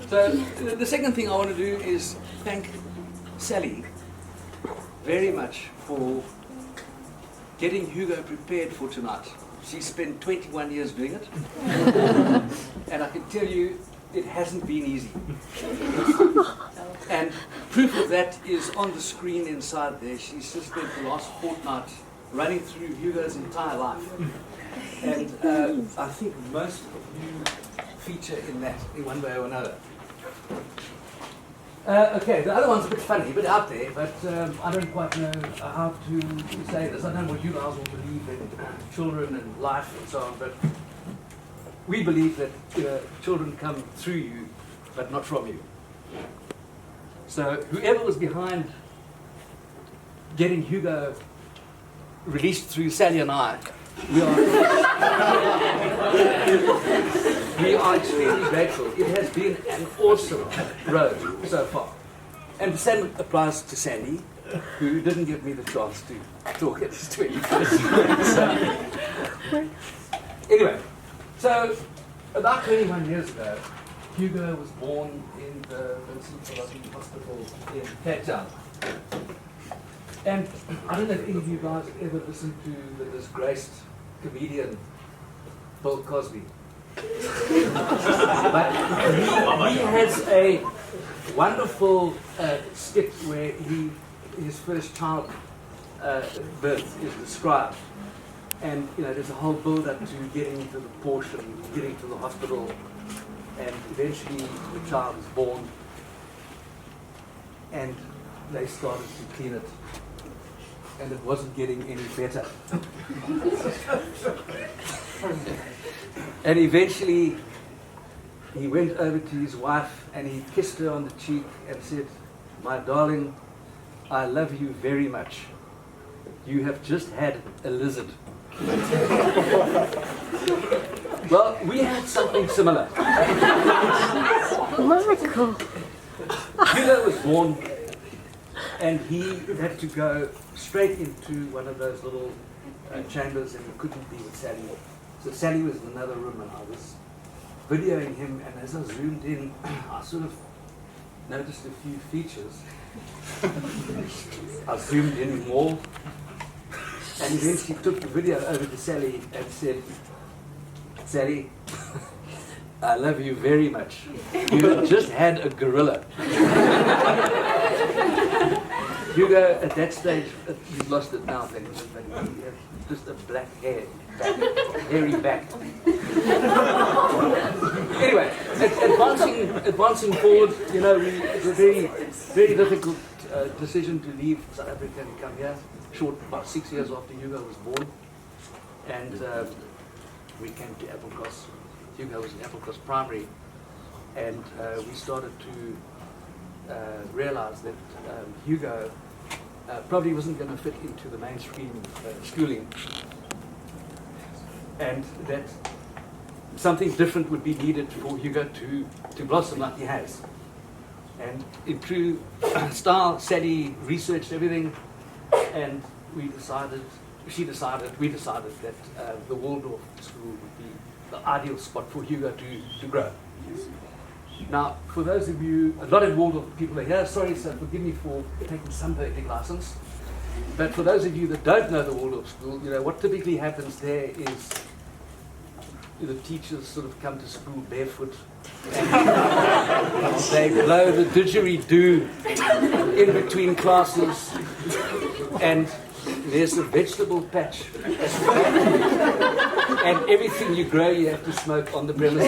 So the second thing I want to do is thank Sally very much for getting Hugo prepared for tonight. She spent 21 years doing it, and I can tell you it hasn't been easy. And proof of that is on the screen inside there. She's just spent the last fortnight running through Hugo's entire life. And I think most of you feature in that in one way or another. Okay, the other one's a bit funny, a bit out there, but I don't quite know how to say this. I don't know what you guys will believe in children and life and so on, but we believe that children come through you, but not from you. So whoever was behind getting Hugo released through Sally and I, we are extremely grateful. It has been an awesome road so far. And the same applies to Sandy, who didn't give me the chance to talk at his 21st. Anyway, so about 21 years ago, Hugo was born in the Vincent Philosophy Hospital in Cape Town. And I don't know if any of you guys have ever listened to the disgraced comedian Bill Cosby. But he has a wonderful skit where his first child birth is described. And there's a whole build-up to getting to the portion, getting to the hospital, and eventually the child is born, and they started to clean it. And it wasn't getting any better. And eventually, he went over to his wife and he kissed her on the cheek and said, "My darling, I love you very much. You have just had a lizard." Well, we had something similar. Miracle. Hugo was born, and he had to go straight into one of those little chambers, and he couldn't be with Sally. So Sally was in another room, and I was videoing him, and as I zoomed in, I sort of noticed a few features. I zoomed in more, and eventually took the video over to Sally and said, "Sally, I love you very much. You have just had a gorilla." Hugo, at that stage, you've lost it now, thank you, but he had just a black hairy back. Anyway, advancing forward, it was a very, very difficult decision to leave South Africa and come here, about 6 years after Hugo was born. And we came to Applecross. Hugo was in Applecross Primary, and we started to realize that Hugo probably wasn't going to fit into the mainstream schooling, and that something different would be needed for Hugo to blossom like he has. And in true style, Sally researched everything, and we decided that the Waldorf School would be the ideal spot for Hugo to grow. Now, for those of you, a lot of Waldorf people are here, sorry, so forgive me for taking some poetic license, but for those of you that don't know the Waldorf School, what typically happens there is the teachers sort of come to school barefoot, and they blow the didgeridoo in between classes, and there's a vegetable patch, and everything you grow you have to smoke on the premises.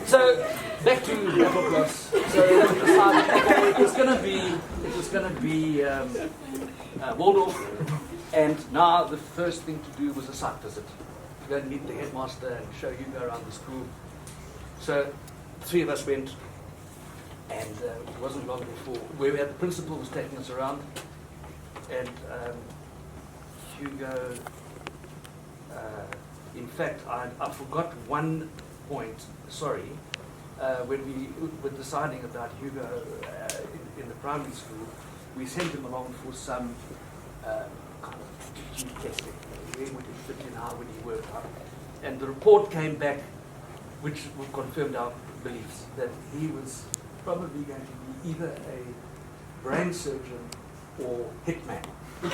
So back to Applecross. So it was going to be Waldorf, and now the first thing to do was a site visit. To go and meet the headmaster and show Hugo around the school. So 3 of us went, and it wasn't long before the principal was taking us around, and Hugo. In fact, I forgot one point. Sorry, when we were deciding about Hugo in the primary school, we sent him along for some kind of testing. where would he fit in, how would he work out. And the report came back, which confirmed our beliefs, that he was probably going to be either a brain surgeon or hitman. And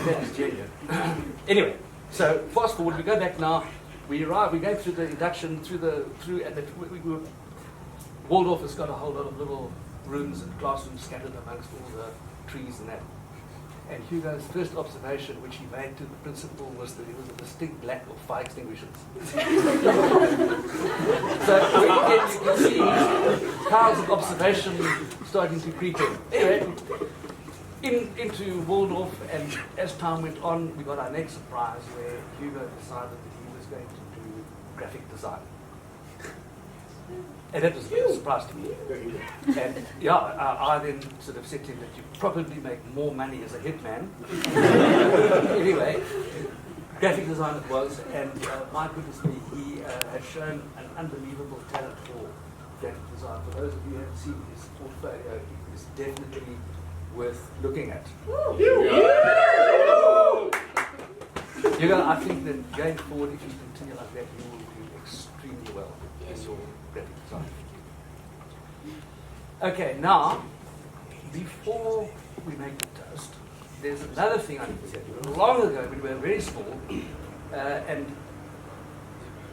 that is genuine. Anyway, so fast forward, we go back now. We arrive, we go through the induction, Waldorf has got a whole lot of little rooms and classrooms scattered amongst all the trees and that. And Hugo's first observation, which he made to the principal, was that it was a distinct lack of fire extinguishers. So again, you can see powers of observation starting to creep in. Anyway, into Waldorf, and as time went on, we got our next surprise where Hugo decided that he was going to do graphic design. And that was a bit of a surprise to me. And yeah, I then sort of said to him that you probably make more money as a hitman. Anyway, graphic design it was, and my goodness me, he had shown an unbelievable talent for graphic design. For those of you who haven't seen his portfolio, it is definitely worth looking at. I think that going forward, if you continue like that, you will do extremely well as your graphic design. Okay, now, before we make the toast, there's another thing I need to tell you. Long ago, when we were very small, and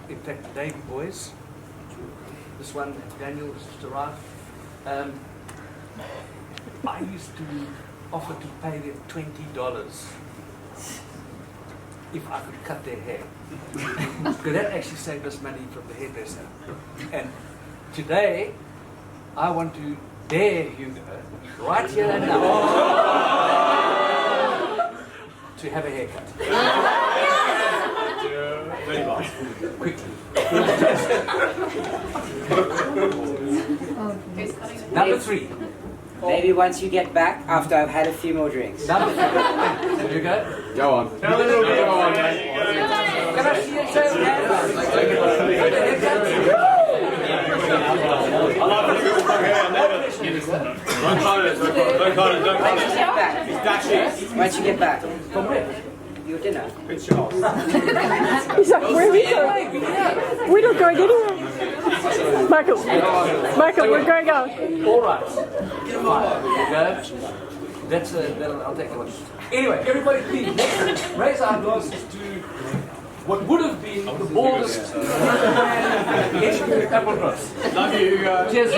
in fact, the Davy boys, this one, Daniel, was just arrived, I used to offer to pay them $20 if I could cut their hair. Because that actually saved us money from the hairdresser. And today, I want to dare Hugo, right here and now, to have a haircut. Quickly. Number 3. Maybe once you get back, after I've had a few more drinks. Number 3. Hugo? Go on. Can I see your show Once you get back. From where? Your dinner. He's like, where are we going? We're not going anywhere. Michael, we're going out. All right. Fine. That's I'll take that one. Anyway, everybody please raise our glasses to what would have been the baldest man in Applecross. Love you, Hugo. Cheers.